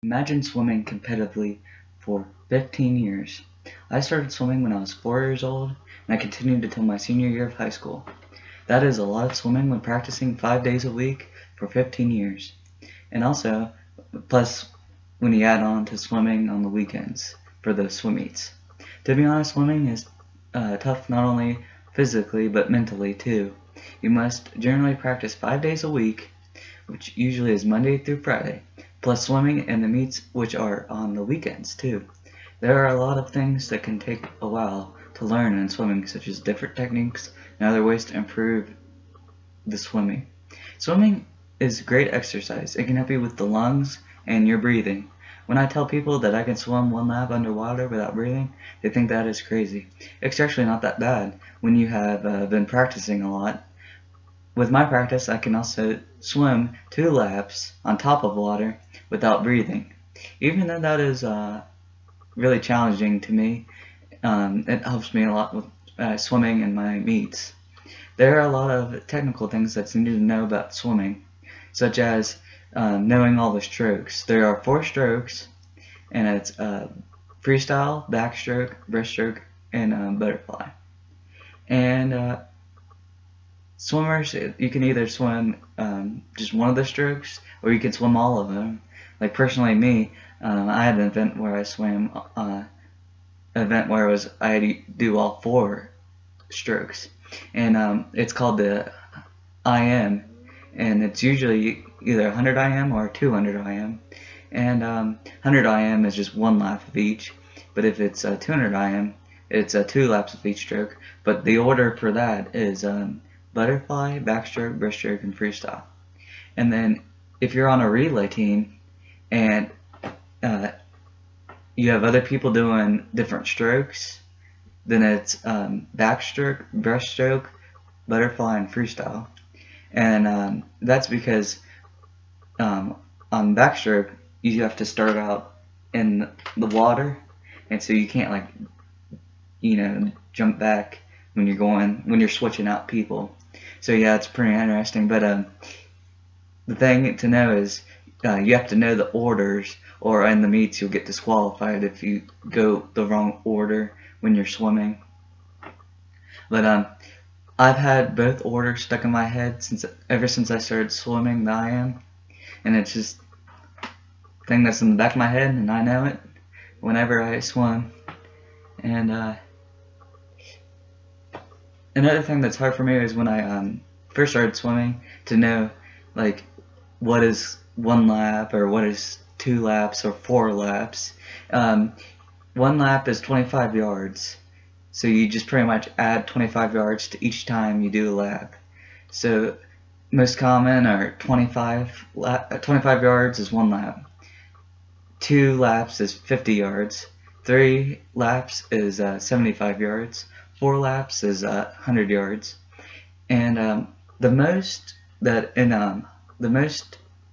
Imagine swimming competitively for 15 years. I started swimming when I was 4 years old, and I continued until my senior year of high school. That is a lot of swimming when practicing 5 days a week for 15 years. And also, plus when you add on to swimming on the weekends for the swim meets. To be honest, swimming is tough not only physically but mentally too. You must generally practice 5 days a week, which usually is Monday through Friday, plus swimming and the meets which are on the weekends too. There are a lot of things that can take a while to learn in swimming, such as different techniques and other ways to improve the swimming. Swimming is great exercise. It can help you with the lungs and your breathing. When I tell people that I can swim one lap underwater without breathing, they think that is crazy. It's actually not that bad when you have been practicing a lot. With my practice, I can also swim 2 laps on top of water without breathing. Even though that is really challenging to me, it helps me a lot with swimming and my meets. There are a lot of technical things that's needed to know about swimming, such as knowing all the strokes. There are 4 strokes, and it's freestyle, backstroke, breaststroke, and butterfly. And swimmers, you can either swim just one of the strokes, or you can swim all of them. Like personally, me, I had an event where I swam event where I had to do all 4 strokes, and it's called the IM, and it's usually either 100 IM or 200 IM, and 100 IM is just 1 lap of each, but if it's 200 IM, it's 2 laps of each stroke. But the order for that is butterfly, backstroke, breaststroke, and freestyle. And then if you're on a relay team and uh, you have other people doing different strokes, then it's backstroke, breaststroke, butterfly, and freestyle. And that's because on backstroke, you have to start out in the water, and so you can't jump back when you're switching out people. So yeah, it's pretty interesting. But the thing to know is you have to know the orders, or in the meets you'll get disqualified if you go the wrong order when you're swimming. But I've had both orders stuck in my head ever since I started swimming the IM, and it's just a thing that's in the back of my head, and I know it whenever I swim. And another thing that's hard for me is when I first started swimming to know like what is 1 lap or what is 2 laps or 4 laps. 1 lap is 25 yards, so you just pretty much add 25 yards to each time you do a lap. So most common are 25 yards is 1 lap. 2 laps is 50 yards. 3 laps is 75 yards. 4 laps is 100 yards. And the most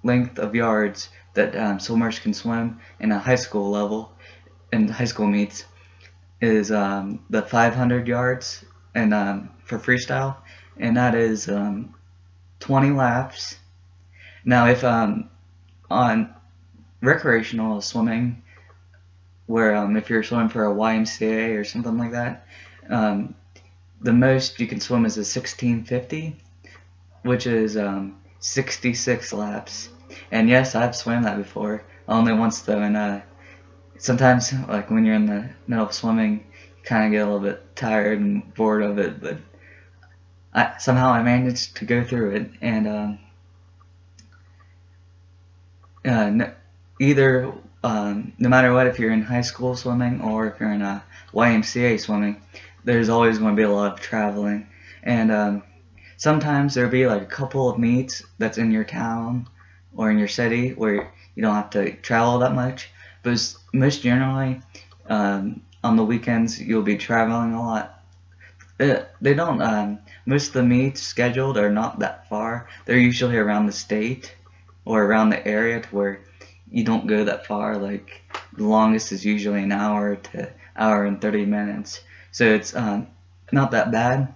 length of yards that swimmers can swim in a high school level in high school meets is the 500 yards, and for freestyle, and that is 20 laps. Now, if on recreational swimming, where if you're swimming for a YMCA or something like that, the most you can swim is a 1650, which is 66 laps. And yes, I've swam that before, only once though, and sometimes, like when you're in the middle of swimming, you kind of get a little bit tired and bored of it, but somehow I managed to go through it. And no, either no matter what, if you're in high school swimming or if you're in a YMCA swimming, there's always going to be a lot of traveling, and sometimes there'll be like a couple of meets that's in your town or in your city where you don't have to travel that much. But most generally, on the weekends you'll be traveling a lot. They don't. Most of the meets scheduled are not that far. They're usually around the state or around the area to where you don't go that far. Like the longest is usually an hour to hour and 30 minutes. So it's not that bad.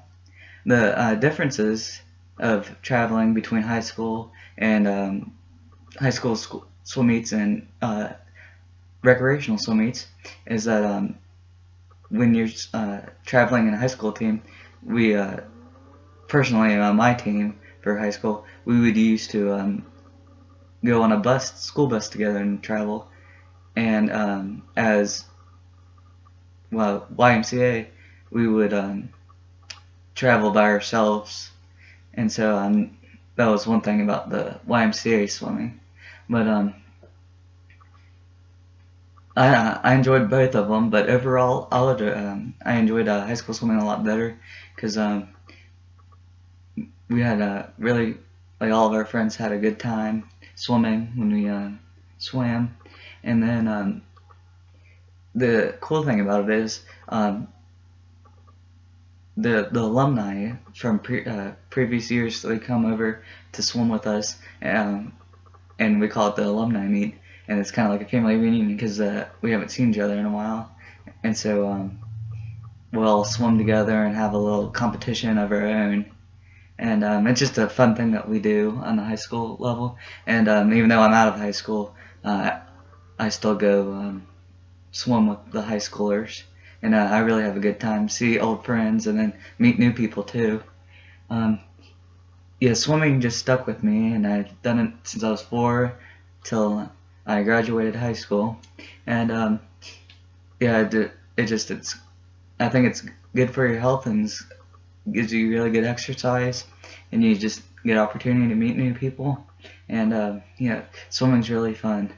The differences of traveling between high school and swim meets and recreational swim meets is that when you're traveling in a high school team, we personally on my team for high school, we would used to go on a school bus together and travel. And as well, YMCA, we would travel by ourselves, and so that was one thing about the YMCA swimming. But I enjoyed both of them, but overall, I enjoyed high school swimming a lot better because we had really, like, all of our friends had a good time swimming when we swam. And then the cool thing about it is the alumni from previous years, they come over to swim with us, and we call it the alumni meet, and it's kind of like a family reunion because we haven't seen each other in a while, and so we'll all swim together and have a little competition of our own. And it's just a fun thing that we do on the high school level. And even though I'm out of high school, I still go swim with the high schoolers. And I really have a good time. See old friends and then meet new people too. Um, yeah, swimming just stuck with me, and I've done it since I was 4 till I graduated high school. And yeah, it's I think it's good for your health and gives you really good exercise, and you just get opportunity to meet new people. And yeah, swimming's really fun.